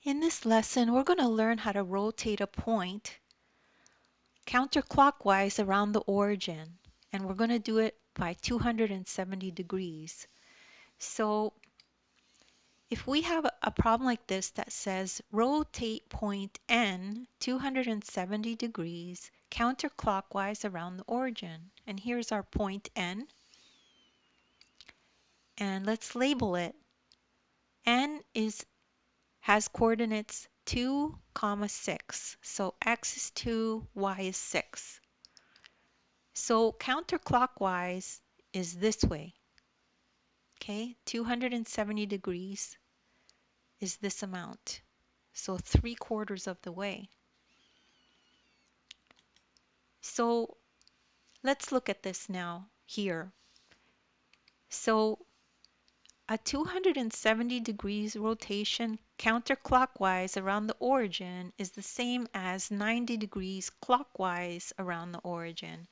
In this lesson, we're going to learn how to rotate a point counterclockwise around the origin, and we're going to do it by 270 degrees. So if we have a problem like this that says rotate point N 270 degrees counterclockwise around the origin, and here's our point N, and let's label it. N has coordinates 2, 6. So x is 2, y is 6. So counterclockwise is this way. Okay, 270 degrees is this amount. So 3/4 of the way. So let's look at this now here. So a 270 degrees rotation counterclockwise around the origin is the same as 90 degrees clockwise around the origin.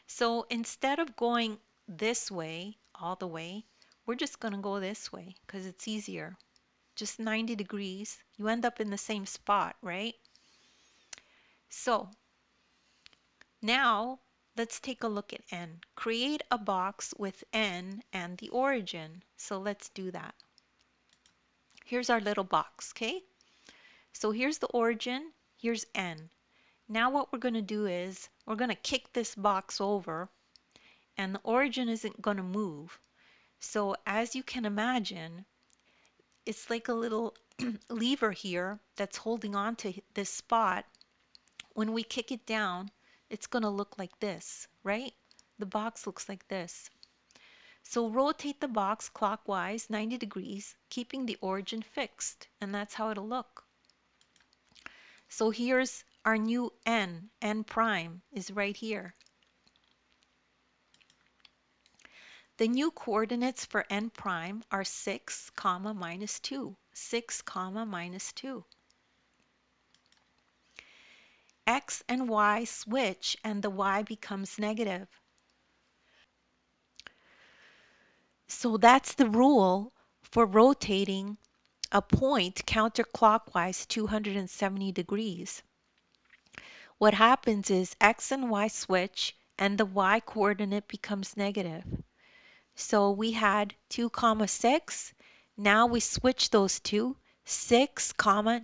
So instead of going this way all the way, we're just going to go this way because it's easier. Just 90 degrees. You end up in the same spot, right? So now let's take a look at N. Create a box with N and the origin. So let's do that. Here's our little box, okay? So here's the origin, here's N. Now what we're going to do is we're going to kick this box over, and the origin isn't going to move. So as you can imagine, it's like a little lever here that's holding on to this spot. When we kick it down, it's going to look like this, right? The box looks like this. So rotate the box clockwise 90 degrees, keeping the origin fixed, and that's how it'll look. So here's our new N prime is right here. The new coordinates for N prime are 6, minus 2. 6, minus 2. X and Y switch and the Y becomes negative. So that's the rule for rotating a point counterclockwise 270 degrees. What happens is X and Y switch and the Y coordinate becomes negative. So we had 2, 6. Now we switch those two. 6,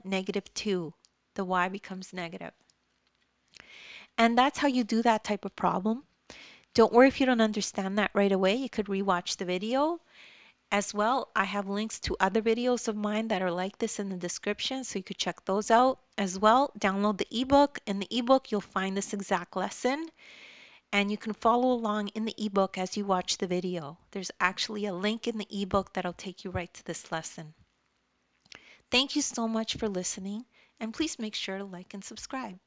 negative 2. The Y becomes negative. And that's how you do that type of problem. Don't worry if you don't understand that right away. You could rewatch the video. As well, I have links to other videos of mine that are like this in the description, so you could check those out. As well, download the ebook. In the ebook, you'll find this exact lesson, and you can follow along in the ebook as you watch the video. There's actually a link in the ebook that'll take you right to this lesson. Thank you so much for listening, and please make sure to like and subscribe.